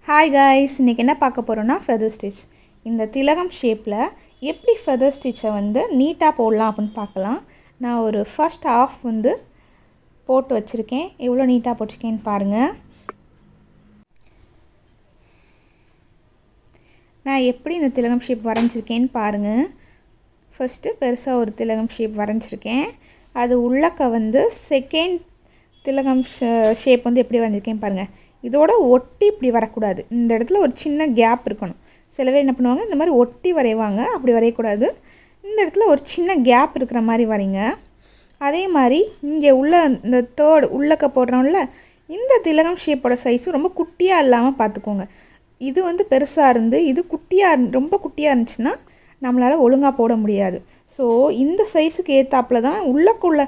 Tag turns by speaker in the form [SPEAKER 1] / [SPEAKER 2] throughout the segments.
[SPEAKER 1] Hi guys, இன்றைக்கி என்ன பார்க்க போகிறோன்னா ஃபெதர் ஸ்டிச். இந்த திலகம் ஷேப்பில் எப்படி ஃபெதர் ஸ்டிச்சை வந்து நீட்டாக போடலாம் அப்படின்னு பார்க்கலாம். நான் ஒரு ஃபர்ஸ்ட் ஹாஃப் வந்து போட்டு வச்சுருக்கேன். எவ்வளோ நீட்டாக போட்டிருக்கேன்னு பாருங்கள். நான் எப்படி இந்த திலகம் ஷேப் வரைஞ்சிருக்கேன்னு பாருங்கள். ஃபஸ்ட்டு பெருசாக ஒரு திலகம் ஷேப் வரைஞ்சிருக்கேன். அது உள்ளக்க வந்து செகண்ட் திலகம் ஷேப் வந்து எப்படி வரைஞ்சிருக்கேன்னு பாருங்கள். இதோட ஒட்டி இப்படி வரக்கூடாது. இந்த இடத்துல ஒரு சின்ன கேப் இருக்கணும். சில பேர் என்ன பண்ணுவாங்க, இந்த மாதிரி ஒட்டி வரைவாங்க. அப்படி வரையக்கூடாது. இந்த இடத்துல ஒரு சின்ன கேப் இருக்கிற மாதிரி வரைங்க. அதே மாதிரி இங்கே உள்ள இந்த தேர்டு உள்ளக்க போடுறோம்ல, இந்த திலகம் ஷேப்போட சைஸும் ரொம்ப குட்டியாக இல்லாமல் பார்த்துக்கோங்க. இது வந்து பெருசாக இருந்து இது ரொம்ப குட்டியாக இருந்துச்சுன்னா நம்மளால் ஒழுங்காக போட முடியாது. ஸோ இந்த சைஸுக்கு ஏற்றாப்புல தான் உள்ளக்குள்ள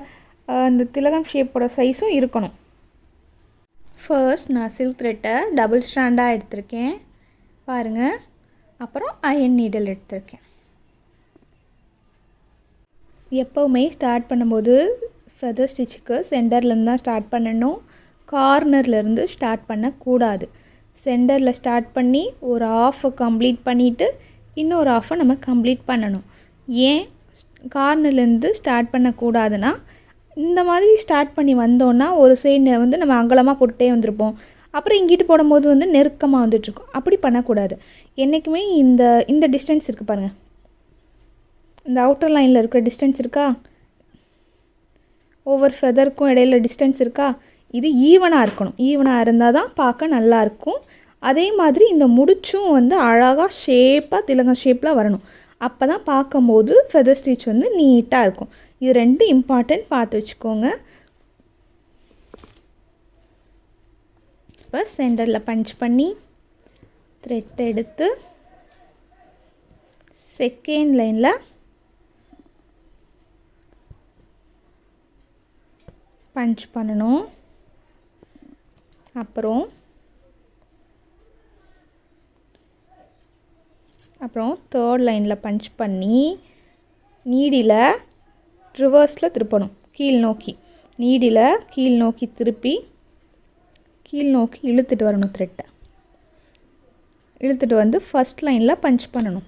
[SPEAKER 1] இந்த திலகம் ஷேப்போட சைஸும் இருக்கணும். ஃபர்ஸ்ட் நான் சில்க் த்ரெட்டை டபுள் ஸ்டாண்டாக எடுத்திருக்கேன் பாருங்கள். அப்புறம் அயன் நீடல் எடுத்திருக்கேன். எப்போவுமே ஸ்டார்ட் பண்ணும்போது ஃபெதர் ஸ்டிச்சுக்கு சென்டர்லேருந்து தான் ஸ்டார்ட் பண்ணணும். கார்னர்லேருந்து ஸ்டார்ட் பண்ணக்கூடாது. சென்டரில் ஸ்டார்ட் பண்ணி ஒரு ஆஃபை கம்ப்ளீட் பண்ணிவிட்டு இன்னொரு ஆஃபை நம்ம கம்ப்ளீட் பண்ணணும். ஏன் கார்னர்லேருந்து ஸ்டார்ட் பண்ணக்கூடாதுன்னா, இந்த மாதிரி ஸ்டார்ட் பண்ணி வந்தோன்னா ஒரு சைடு வந்து நம்ம அகலமாக போட்டுகிட்டே வந்திருப்போம். அப்புறம் இங்கிட்டு போடும்போது வந்து நெருக்கமாக வந்துட்டுருக்கோம். அப்படி பண்ணக்கூடாது. என்றைக்குமே இந்த டிஸ்டன்ஸ் இருக்குது பாருங்கள். இந்த அவுட்டர் லைனில் இருக்கிற டிஸ்டன்ஸ் இருக்கா, ஒவ்வொரு ஃபெதருக்கும் இடையில டிஸ்டன்ஸ் இருக்கா, இது ஈவனாக இருக்கணும். ஈவனாக இருந்தால் தான் பார்க்க நல்லாயிருக்கும். அதே மாதிரி இந்த முடிச்சும் வந்து அழகாக ஷேப்பாக திலகம் ஷேப்பில் வரணும். அப்போ தான் பார்க்கும்போது ஃபெதர் ஸ்டிச் வந்து நீட்டாக இருக்கும். இது ரெண்டு இம்பார்ட்டன்ட் பார்த்து வச்சுக்கோங்க. இப்போ சென்டரில் பஞ்ச் பண்ணி த்ரெட் எடுத்து செகண்ட் லைனில் பஞ்ச் பண்ணணும். அப்புறம் தேர்ட் லைனில் பஞ்ச் பண்ணி நீடியில் ரிவர்ஸில் திருப்பணும். கீழ் நோக்கி நீடியில் கீழ் நோக்கி திருப்பி கீழ் நோக்கி இழுத்துட்டு வரணும். த்ரெட்டை இழுத்துட்டு வந்து ஃபஸ்ட் லைனில் பஞ்ச் பண்ணணும்.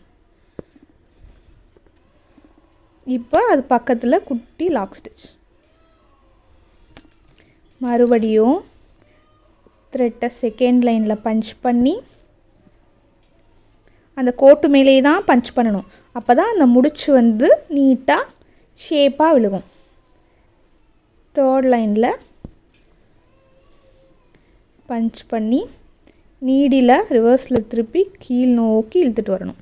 [SPEAKER 1] இப்போ அது பக்கத்தில் குட்டி லாக் ஸ்டிச். மறுபடியும் த்ரெட்டை செகண்ட் லைனில் பஞ்ச் பண்ணி அந்த கோட்டு மேலே தான் பஞ்ச் பண்ணணும். அப்போ தான் அந்த முடிச்சு வந்து நீட்டாக ஷேப்பாக விழுகும். தேர்ட் லைனில் பஞ்ச் பண்ணி நீடியில் ரிவர்ஸில் திருப்பி கீழ் நோக்கி இழுத்துட்டு வரணும்.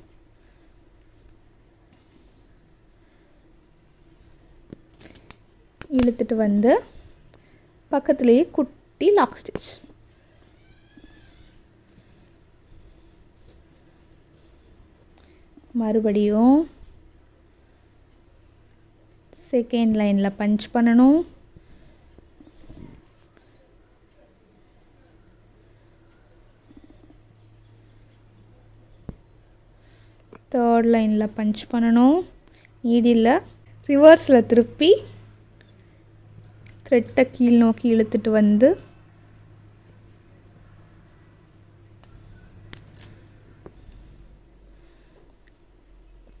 [SPEAKER 1] இழுத்துட்டு வந்து பக்கத்துலேயே குட்டி லாக் ஸ்டிச். மறுபடியும் செகண்ட் லைனில் பஞ்ச் பண்ணணும். தேர்ட் லைனில் பஞ்ச் பண்ணணும். நீடியில் ரிவர்ஸில் திருப்பி த்ரெட்டை கீழ் நோக்கி இழுத்துட்டு வந்து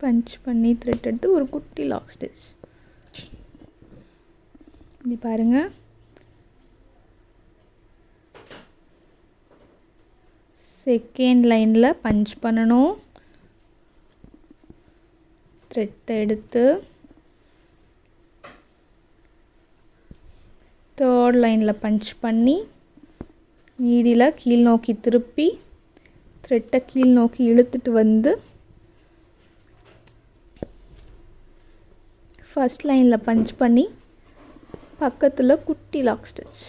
[SPEAKER 1] பஞ்ச் பண்ணி த்ரெட் எடுத்து ஒரு குட்டி லாக் ஸ்டிச். இப்படி பாருங்கள். செகண்ட் லைனில் பஞ்ச் பண்ணணும். த்ரெட்டை எடுத்து தேர்ட் லைனில் பஞ்ச் பண்ணி நீடியில் கீழ் நோக்கி திருப்பி த்ரெட்டை கீழ் நோக்கி இழுத்துட்டு வந்து ஃபஸ்ட் லைனில் பஞ்ச் பண்ணி பக்கத்தில் குட்டி லாக் ஸ்டிச்.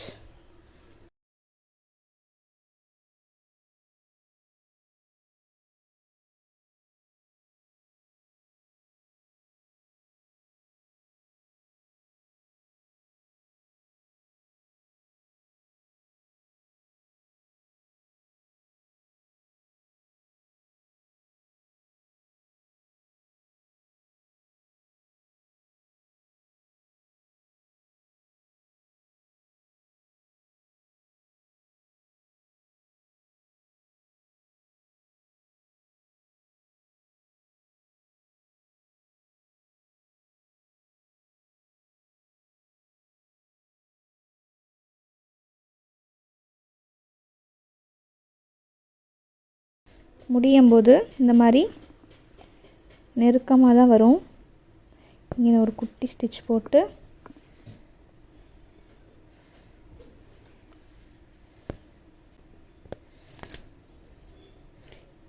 [SPEAKER 1] முடியும் போது இந்த மாதிரி நெருக்கமாக தான் வரும். இங்கே ஒரு குட்டி ஸ்டிச் போட்டு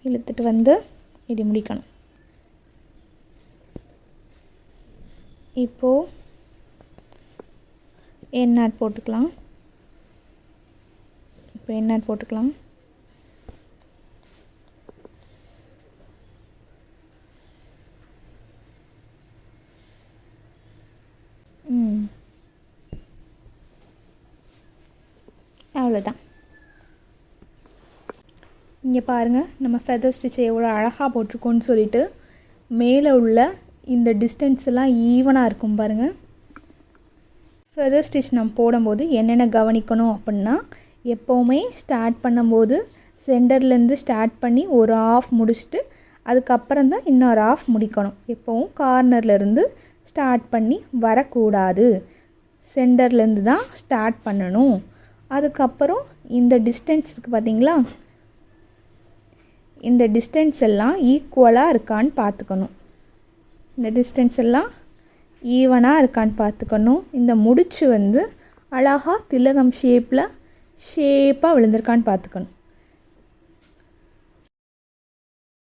[SPEAKER 1] இழுத்துட்டு வந்து இப்படி முடிக்கணும். இப்போது என் நாட் போட்டுக்கலாம். இப்போ என் நாட் போட்டுக்கலாம். அவ்வளோதான். இங்கே பாருங்கள், நம்ம ஃபெதர் ஸ்டிச்சை எவ்வளோ அழகாக போட்டிருக்கோன்னு சொல்லிட்டு மேலே உள்ள இந்த டிஸ்டன்ஸ் எல்லாம் ஈவனாக இருக்கும் பாருங்கள். ஃபெதர் ஸ்டிச் நம்ம போடும்போது என்னென்ன கவனிக்கணும் அப்படின்னா, எப்போவுமே ஸ்டார்ட் பண்ணும்போது சென்டர்லேருந்து ஸ்டார்ட் பண்ணி ஒரு ஆஃப் முடிச்சுட்டு அதுக்கப்புறம் தான் இன்னொரு ஆஃப் முடிக்கணும். எப்போவும் கார்னர்லேருந்து ஸ்டார்ட் பண்ணி வரக்கூடாது, சென்டர்லேருந்து தான் ஸ்டார்ட் பண்ணணும். அதுக்கப்புறம் இந்த டிஸ்டன்ஸ் இருக்குது பார்த்தீங்களா, இந்த டிஸ்டன்ஸ் எல்லாம் ஈக்குவலாக இருக்கான்னு பார்த்துக்கணும். இந்த டிஸ்டன்ஸ் எல்லாம் ஈவனாக இருக்கான்னு பார்த்துக்கணும். இந்த முடிச்சு வந்து அழகாக திலகம் ஷேப்பாக விழுந்திருக்கான்னு பார்த்துக்கணும்.